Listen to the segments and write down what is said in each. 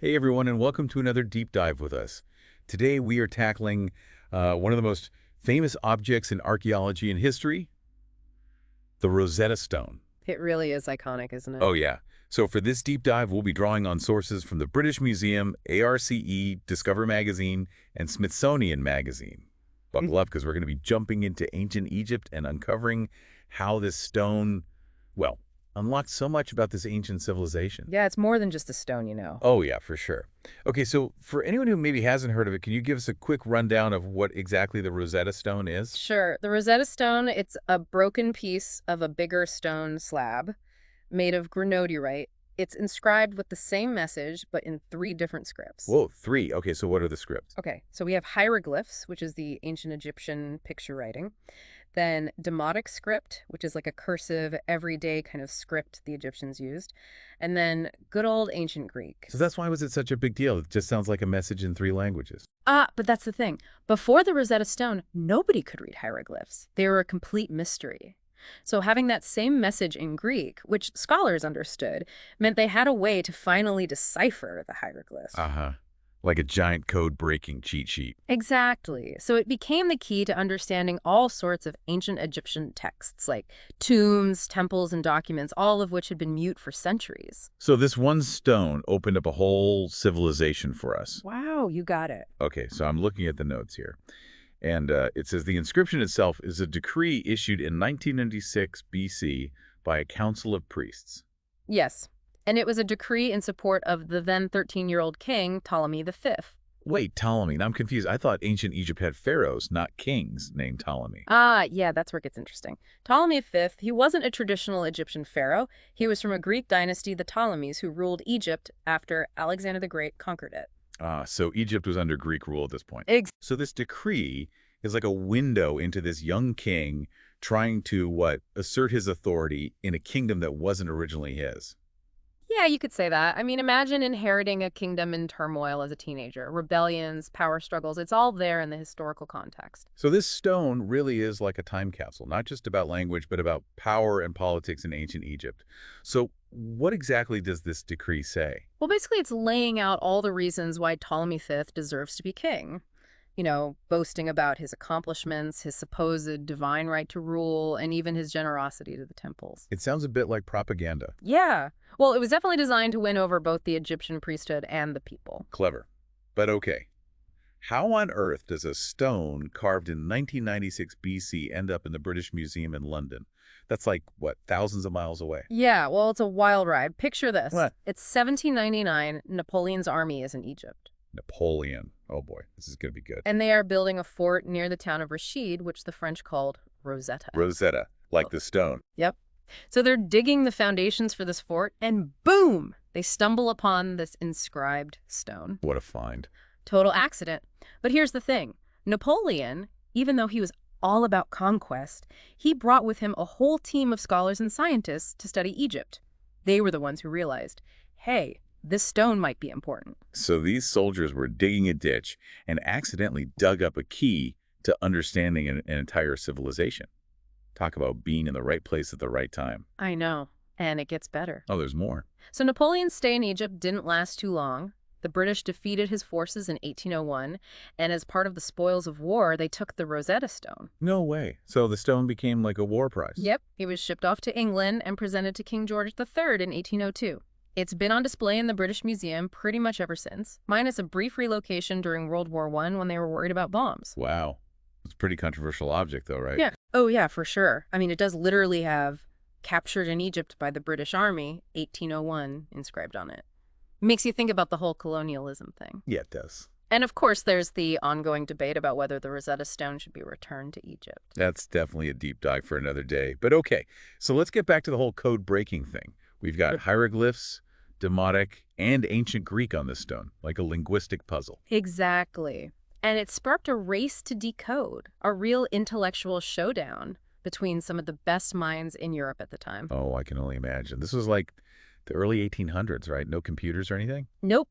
Hey everyone, and welcome to another deep dive with us. Today we are tackling one of the most famous objects in archaeology and history, the Rosetta Stone. It really is iconic, isn't it? Oh yeah. So for this deep dive, we'll be drawing on sources from the British Museum, ARCE, Discover Magazine, and Smithsonian Magazine. Mm. Buckle up because we're going to be jumping into ancient Egypt and uncovering how this stone, well, unlocked so much about this ancient civilization. Yeah, it's more than just a stone. Oh, yeah, for sure. Okay, so for anyone who maybe hasn't heard of it, can you give us a quick rundown of what exactly the Rosetta Stone is? Sure. The Rosetta Stone, it's a broken piece of a bigger stone slab made of granodiorite. It's inscribed with the same message, but in three different scripts. Whoa, three. Okay, so what are the scripts? Okay, so we have hieroglyphs, which is the ancient Egyptian picture writing. Then Demotic script, which is like a cursive, everyday kind of script the Egyptians used. And then good old ancient Greek. So that's why was it such a big deal? It just sounds like a message in three languages. But that's the thing. Before the Rosetta Stone, nobody could read hieroglyphs. They were a complete mystery. So having that same message in Greek, which scholars understood, meant they had a way to finally decipher the hieroglyphs. Uh-huh. Like a giant code-breaking cheat sheet. Exactly. So it became the key to understanding all sorts of ancient Egyptian texts, like tombs, temples, and documents, all of which had been mute for centuries. So this one stone opened up a whole civilization for us. Wow, you got it. Okay, so I'm looking at the notes here. And it says the inscription itself is a decree issued in 1996 BC by a council of priests. Yes. And it was a decree in support of the then 13-year-old king, Ptolemy V. Wait, Ptolemy. Now I'm confused. I thought ancient Egypt had pharaohs, not kings, named Ptolemy. Yeah, that's where it gets interesting. Ptolemy V, he wasn't a traditional Egyptian pharaoh. He was from a Greek dynasty, the Ptolemies, who ruled Egypt after Alexander the Great conquered it. So Egypt was under Greek rule at this point. Ex So this decree is like a window into this young king trying to, assert his authority in a kingdom that wasn't originally his. Yeah, you could say that. I mean, imagine inheriting a kingdom in turmoil as a teenager. Rebellions, power struggles, it's all there in the historical context. So this stone really is like a time capsule, not just about language, but about power and politics in ancient Egypt. So what exactly does this decree say? Well, basically, it's laying out all the reasons why Ptolemy V deserves to be king. Boasting about his accomplishments, his supposed divine right to rule, and even his generosity to the temples. It sounds a bit like propaganda. Yeah. Well, it was definitely designed to win over both the Egyptian priesthood and the people. Clever. But okay. How on earth does a stone carved in 1996 BC end up in the British Museum in London? That's like, thousands of miles away? Yeah, well, it's a wild ride. Picture this. What? It's 1799. Napoleon's army is in Egypt. Napoleon. Oh boy, this is going to be good. And they are building a fort near the town of Rashid, which the French called Rosetta. Rosetta, like the stone. Yep. So they're digging the foundations for this fort, and boom! They stumble upon this inscribed stone. What a find. Total accident. But here's the thing. Napoleon, even though he was all about conquest, he brought with him a whole team of scholars and scientists to study Egypt. They were the ones who realized, hey, this stone might be important. So these soldiers were digging a ditch and accidentally dug up a key to understanding an entire civilization. Talk about being in the right place at the right time. I know. And it gets better. Oh, there's more. So Napoleon's stay in Egypt didn't last too long. The British defeated his forces in 1801, and as part of the spoils of war, they took the Rosetta Stone. No way. So the stone became like a war prize. Yep, it was shipped off to England and presented to King George III in 1802. It's been on display in the British Museum pretty much ever since, minus a brief relocation during World War I when they were worried about bombs. Wow. It's a pretty controversial object, though, right? Yeah. Oh, yeah, for sure. I mean, it does literally have captured in Egypt by the British Army, 1801, inscribed on it. Makes you think about the whole colonialism thing. Yeah, it does. And of course, there's the ongoing debate about whether the Rosetta Stone should be returned to Egypt. That's definitely a deep dive for another day. But okay, so let's get back to the whole code-breaking thing. We've got hieroglyphs, Demotic, and ancient Greek on this stone, like a linguistic puzzle. Exactly. And it sparked a race to decode, a real intellectual showdown between some of the best minds in Europe at the time. Oh, I can only imagine. This was like the early 1800s, right? No computers or anything? Nope.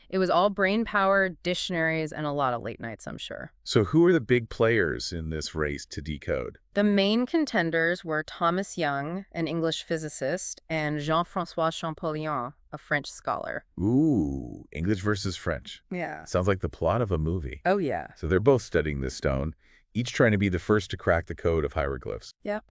It was all brain power, dictionaries, and a lot of late nights, I'm sure. So who are the big players in this race to decode? The main contenders were Thomas Young, an English physicist, and Jean-François Champollion, a French scholar. Ooh, English versus French. Yeah. Sounds like the plot of a movie. Oh, yeah. So they're both studying this stone, each trying to be the first to crack the code of hieroglyphs. Yep.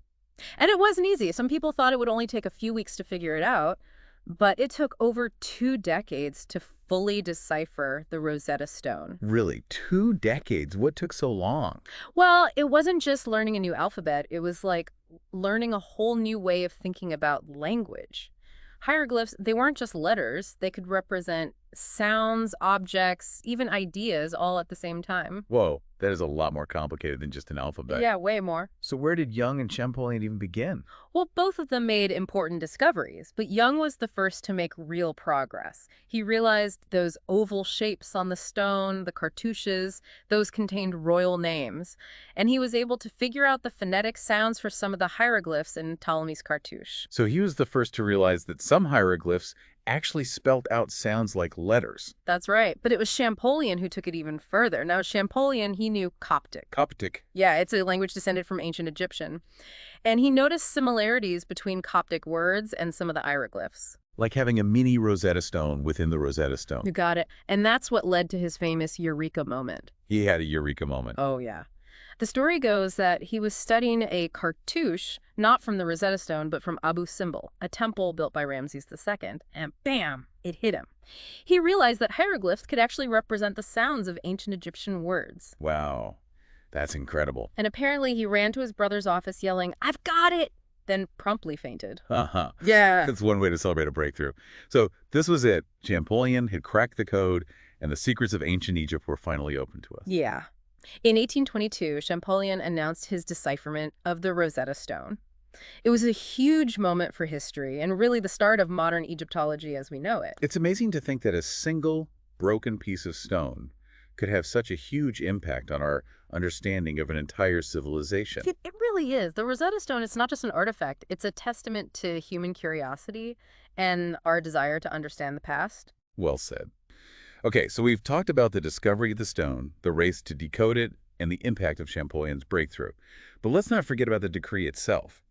And it wasn't easy. Some people thought it would only take a few weeks to figure it out, but it took over 2 decades to fully decipher the Rosetta Stone. Really, 2 decades? What took so long? Well, it wasn't just learning a new alphabet. It was like learning a whole new way of thinking about language. Hieroglyphs, they weren't just letters. They could represent sounds, objects, even ideas all at the same time. Whoa, that is a lot more complicated than just an alphabet. Yeah, way more. So where did Young and Champollion even begin? Well, both of them made important discoveries, but Young was the first to make real progress. He realized those oval shapes on the stone, the cartouches, those contained royal names, and he was able to figure out the phonetic sounds for some of the hieroglyphs in Ptolemy's cartouche. So he was the first to realize that some hieroglyphs actually spelt out sounds like letters. That's right, but it was Champollion who took it even further. Now, Champollion, he knew Coptic. Coptic. Yeah, it's a language descended from ancient Egyptian. And he noticed similarities between Coptic words and some of the hieroglyphs. Like having a mini Rosetta Stone within the Rosetta Stone. You got it. And that's what led to his famous Eureka moment. He had a eureka moment. Oh, yeah. The story goes that he was studying a cartouche, not from the Rosetta Stone, but from Abu Simbel, a temple built by Ramses II, and bam, it hit him. He realized that hieroglyphs could actually represent the sounds of ancient Egyptian words. Wow, that's incredible. And apparently he ran to his brother's office yelling, "I've got it!" then promptly fainted. Uh-huh. Yeah. That's one way to celebrate a breakthrough. So this was it. Champollion had cracked the code, and the secrets of ancient Egypt were finally open to us. Yeah. In 1822, Champollion announced his decipherment of the Rosetta Stone. It was a huge moment for history and really the start of modern Egyptology as we know it. It's amazing to think that a single broken piece of stone could have such a huge impact on our understanding of an entire civilization. It really is. The Rosetta Stone is not just an artifact. It's a testament to human curiosity and our desire to understand the past. Well said. Okay, so we've talked about the discovery of the stone, the race to decode it, and the impact of Champollion's breakthrough. But let's not forget about the decree itself.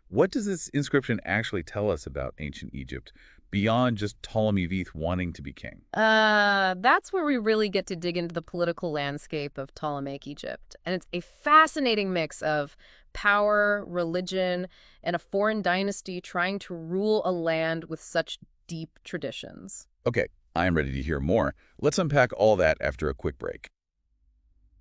What does this inscription actually tell us about ancient Egypt, beyond just Ptolemy V wanting to be king? That's where we really get to dig into the political landscape of Ptolemaic Egypt. And it's a fascinating mix of power, religion, and a foreign dynasty trying to rule a land with such deep traditions. Okay, I'm ready to hear more. Let's unpack all that after a quick break.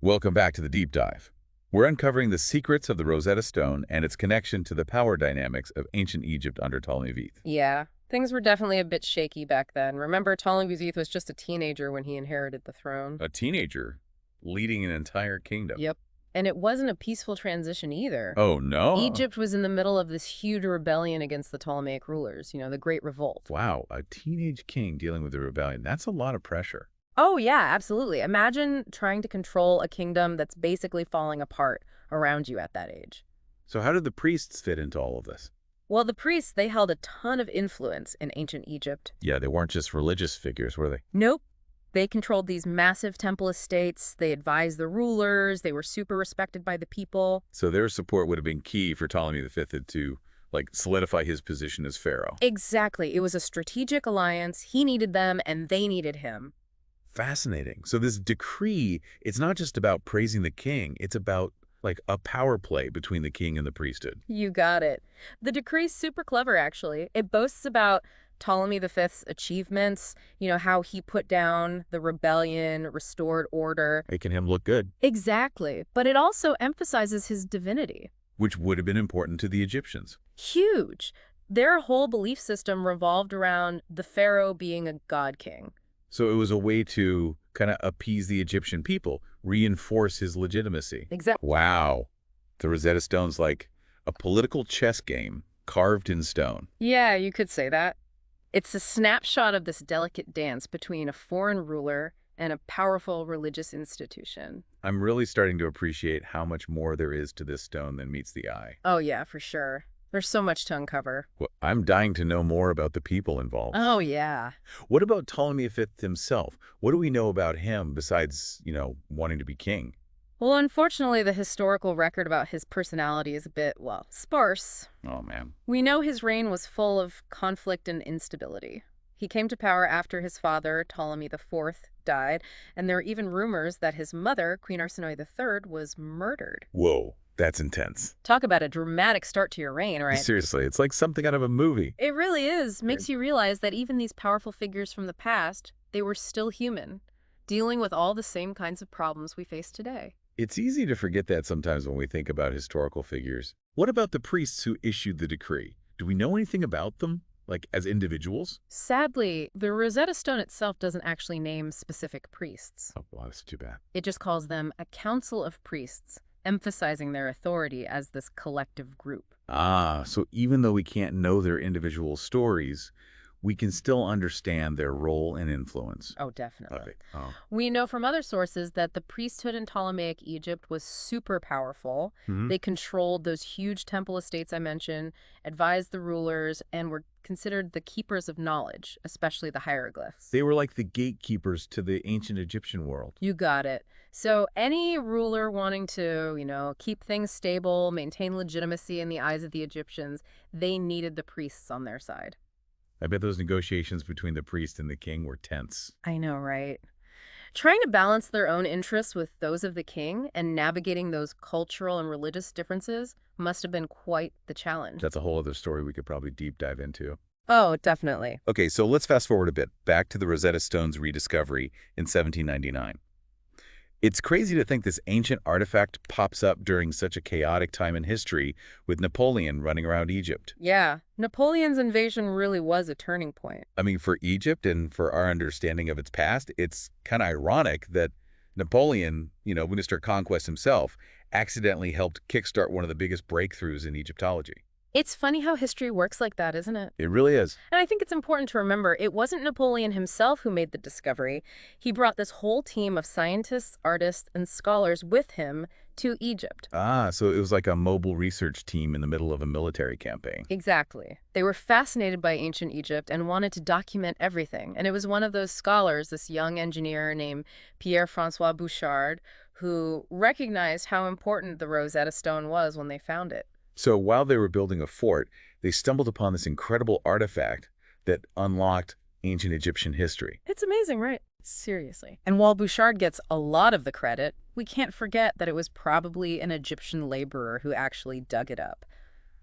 Welcome back to the Deep Dive. We're uncovering the secrets of the Rosetta Stone and its connection to the power dynamics of ancient Egypt under Ptolemy V. Yeah, things were definitely a bit shaky back then. Remember, Ptolemy V was just a teenager when he inherited the throne. A teenager leading an entire kingdom. Yep. And it wasn't a peaceful transition either. Oh, no? Egypt was in the middle of this huge rebellion against the Ptolemaic rulers, the Great Revolt. Wow, a teenage king dealing with a rebellion. That's a lot of pressure. Oh, yeah, absolutely. Imagine trying to control a kingdom that's basically falling apart around you at that age. So how did the priests fit into all of this? Well, the priests, they held a ton of influence in ancient Egypt. Yeah, they weren't just religious figures, were they? Nope. They controlled these massive temple estates. They advised the rulers. They were super respected by the people. So their support would have been key for Ptolemy V to, solidify his position as pharaoh. Exactly. It was a strategic alliance. He needed them, and they needed him. Fascinating. So this decree, it's not just about praising the king. It's about, a power play between the king and the priesthood. You got it. The decree's super clever, actually. It boasts about Ptolemy V's achievements, how he put down the rebellion, restored order. Making him look good. Exactly. But it also emphasizes his divinity. Which would have been important to the Egyptians. Huge. Their whole belief system revolved around the pharaoh being a god king. So it was a way to kind of appease the Egyptian people, reinforce his legitimacy. Exactly. Wow. The Rosetta Stone's like a political chess game carved in stone. Yeah, you could say that. It's a snapshot of this delicate dance between a foreign ruler and a powerful religious institution. I'm really starting to appreciate how much more there is to this stone than meets the eye. Oh, yeah, for sure. There's so much to uncover. Well, I'm dying to know more about the people involved. Oh, yeah. What about Ptolemy V himself? What do we know about him besides, wanting to be king? Well, unfortunately, the historical record about his personality is a bit, well, sparse. Oh, man. We know his reign was full of conflict and instability. He came to power after his father, Ptolemy IV, died, and there are even rumors that his mother, Queen Arsinoe III, was murdered. Whoa, that's intense. Talk about a dramatic start to your reign, right? Seriously, it's like something out of a movie. It really is. Makes you realize that even these powerful figures from the past, they were still human, dealing with all the same kinds of problems we face today. It's easy to forget that sometimes when we think about historical figures. What about the priests who issued the decree? Do we know anything about them, like as individuals? Sadly, the Rosetta Stone itself doesn't actually name specific priests. Oh, wow, that's too bad. It just calls them a council of priests, emphasizing their authority as this collective group. Ah, so even though we can't know their individual stories, we can still understand their role and influence. Oh, definitely. Okay. Oh. We know from other sources that the priesthood in Ptolemaic Egypt was super powerful. Mhm. They controlled those huge temple estates I mentioned, advised the rulers, and were considered the keepers of knowledge, especially the hieroglyphs. They were like the gatekeepers to the ancient Egyptian world. You got it. So any ruler wanting to, keep things stable, maintain legitimacy in the eyes of the Egyptians, they needed the priests on their side. I bet those negotiations between the priest and the king were tense. I know, right? Trying to balance their own interests with those of the king and navigating those cultural and religious differences must have been quite the challenge. That's a whole other story we could probably deep dive into. Oh, definitely. Okay, so let's fast forward a bit, back to the Rosetta Stone's rediscovery in 1799. It's crazy to think this ancient artifact pops up during such a chaotic time in history with Napoleon running around Egypt. Yeah, Napoleon's invasion really was a turning point. I mean, for Egypt and for our understanding of its past, it's kind of ironic that Napoleon, Minister of Conquest himself, accidentally helped kickstart one of the biggest breakthroughs in Egyptology. It's funny how history works like that, isn't it? It really is. And I think it's important to remember it wasn't Napoleon himself who made the discovery. He brought this whole team of scientists, artists, and scholars with him to Egypt. Ah, so it was like a mobile research team in the middle of a military campaign. Exactly. They were fascinated by ancient Egypt and wanted to document everything. And it was one of those scholars, this young engineer named Pierre-François Bouchard, who recognized how important the Rosetta Stone was when they found it. So while they were building a fort, they stumbled upon this incredible artifact that unlocked ancient Egyptian history. It's amazing, right? Seriously. And while Bouchard gets a lot of the credit, we can't forget that it was probably an Egyptian laborer who actually dug it up.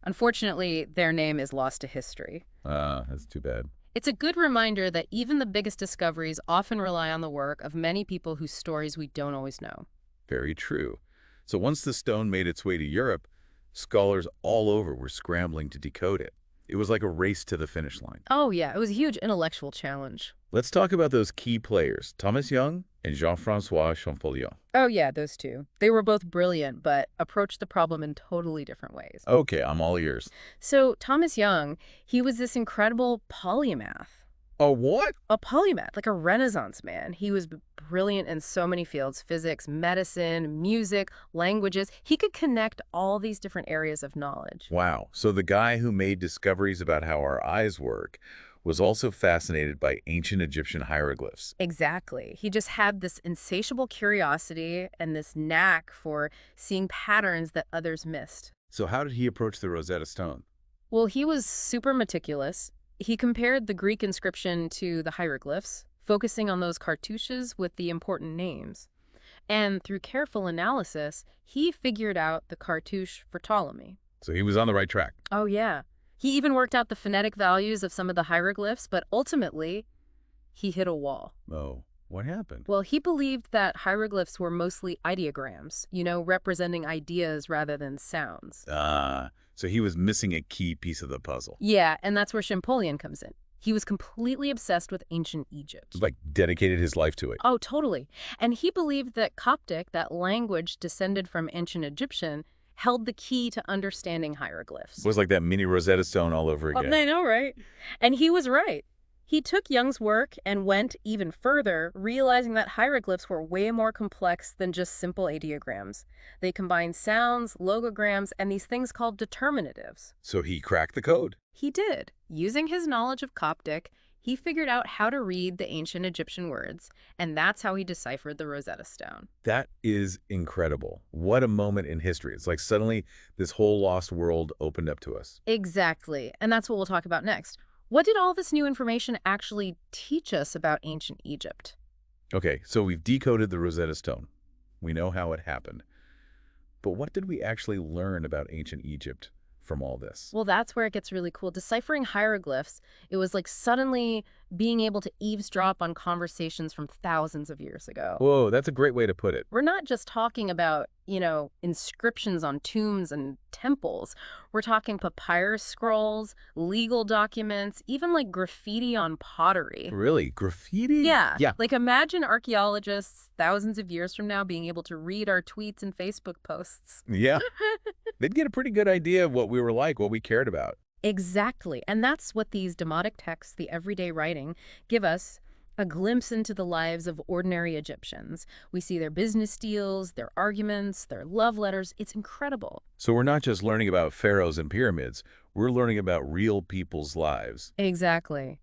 Unfortunately, their name is lost to history. That's too bad. It's a good reminder that even the biggest discoveries often rely on the work of many people whose stories we don't always know. Very true. So once the stone made its way to Europe, scholars all over were scrambling to decode it. It was like a race to the finish line. Oh, yeah, it was a huge intellectual challenge. Let's talk about those key players, Thomas Young and Jean-François Champollion. Oh, yeah, those two. They were both brilliant, but approached the problem in totally different ways. Okay, I'm all ears. So Thomas Young, he was this incredible polymath. Oh, what? A polymath, like a Renaissance man. He was brilliant in so many fields: physics, medicine, music, languages. He could connect all these different areas of knowledge. Wow. So the guy who made discoveries about how our eyes work was also fascinated by ancient Egyptian hieroglyphs. Exactly. He just had this insatiable curiosity and this knack for seeing patterns that others missed. So how did he approach the Rosetta Stone? Well, he was super meticulous. He compared the Greek inscription to the hieroglyphs, focusing on those cartouches with the important names. And through careful analysis, he figured out the cartouche for Ptolemy. So he was on the right track. Oh, yeah. He even worked out the phonetic values of some of the hieroglyphs, but ultimately, he hit a wall. Oh, what happened? Well, he believed that hieroglyphs were mostly ideograms, representing ideas rather than sounds. So he was missing a key piece of the puzzle. Yeah, and that's where Champollion comes in. He was completely obsessed with ancient Egypt. Like dedicated his life to it. Oh, totally. And he believed that Coptic, that language descended from ancient Egyptian, held the key to understanding hieroglyphs. It was like that mini Rosetta Stone all over again. I know, right? And he was right. He took Young's work and went even further, realizing that hieroglyphs were way more complex than just simple ideograms. They combined sounds, logograms, and these things called determinatives. So he cracked the code. He did. Using his knowledge of Coptic, he figured out how to read the ancient Egyptian words, and that's how he deciphered the Rosetta Stone. That is incredible. What a moment in history. It's like suddenly this whole lost world opened up to us. Exactly, and that's what we'll talk about next. What did all this new information actually teach us about ancient Egypt? Okay, so we've decoded the Rosetta Stone. We know how it happened. But what did we actually learn about ancient Egypt from all this? Well, that's where it gets really cool. Deciphering hieroglyphs, it was like suddenly being able to eavesdrop on conversations from thousands of years ago. Whoa, that's a great way to put it. We're not just talking about, inscriptions on tombs and temples. We're talking papyrus scrolls, legal documents, even like graffiti on pottery. Really? Graffiti? Yeah. Yeah. Like imagine archaeologists thousands of years from now being able to read our tweets and Facebook posts. Yeah. They'd get a pretty good idea of what we were like, what we cared about. Exactly. And that's what these demotic texts, the everyday writing, give us a glimpse into the lives of ordinary Egyptians. We see their business deals, their arguments, their love letters. It's incredible. So we're not just learning about pharaohs and pyramids. We're learning about real people's lives. Exactly.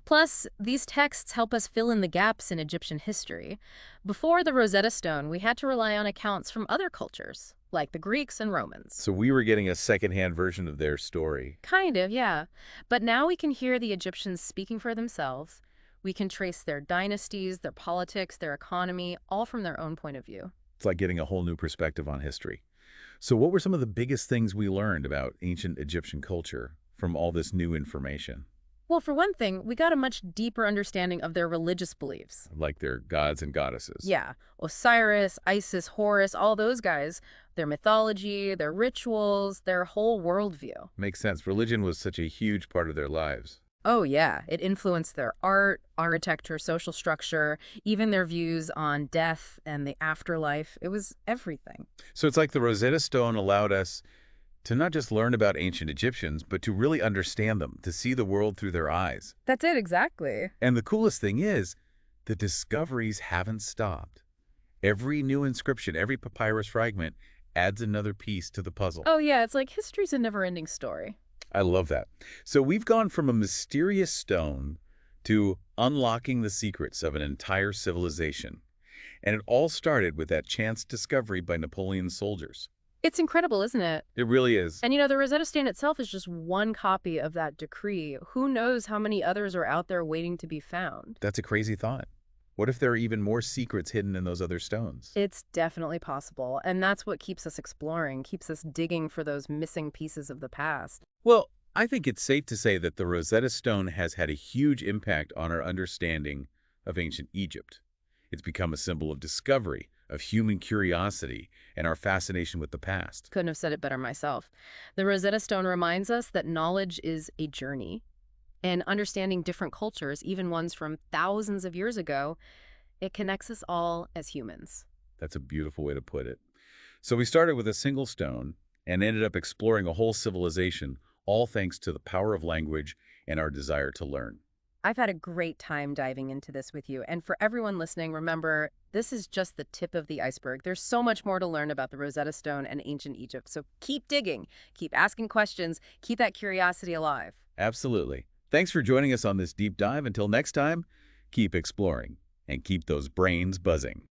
Plus, these texts help us fill in the gaps in Egyptian history. Before the Rosetta Stone, we had to rely on accounts from other cultures, like the Greeks and Romans. So we were getting a secondhand version of their story. Kind of, yeah. But now we can hear the Egyptians speaking for themselves. We can trace their dynasties, their politics, their economy, all from their own point of view. It's like getting a whole new perspective on history. So what were some of the biggest things we learned about ancient Egyptian culture from all this new information? Well, for one thing, we got a much deeper understanding of their religious beliefs. Like their gods and goddesses. Yeah, Osiris, Isis, Horus, all those guys, their mythology, their rituals, their whole worldview. Makes sense. Religion was such a huge part of their lives. Oh, yeah. It influenced their art, architecture, social structure, even their views on death and the afterlife. It was everything. So it's like the Rosetta Stone allowed us to not just learn about ancient Egyptians, but to really understand them, to see the world through their eyes. That's it, exactly. And the coolest thing is, the discoveries haven't stopped. Every new inscription, every papyrus fragment adds another piece to the puzzle. Oh, yeah. It's like history's a never-ending story. I love that. So we've gone from a mysterious stone to unlocking the secrets of an entire civilization. And it all started with that chance discovery by Napoleon's soldiers. It's incredible, isn't it? It really is. And the Rosetta Stone itself is just one copy of that decree. Who knows how many others are out there waiting to be found? That's a crazy thought. What if there are even more secrets hidden in those other stones? It's definitely possible. And that's what keeps us exploring, keeps us digging for those missing pieces of the past. Well, I think it's safe to say that the Rosetta Stone has had a huge impact on our understanding of ancient Egypt. It's become a symbol of discovery, of human curiosity, and our fascination with the past. Couldn't have said it better myself. The Rosetta Stone reminds us that knowledge is a journey, and understanding different cultures, even ones from thousands of years ago, it connects us all as humans. That's a beautiful way to put it. So we started with a single stone and ended up exploring a whole civilization, all thanks to the power of language and our desire to learn. I've had a great time diving into this with you. And for everyone listening, remember, this is just the tip of the iceberg. There's so much more to learn about the Rosetta Stone and ancient Egypt. So keep digging, keep asking questions, keep that curiosity alive. Absolutely. Thanks for joining us on this deep dive. Until next time, keep exploring and keep those brains buzzing.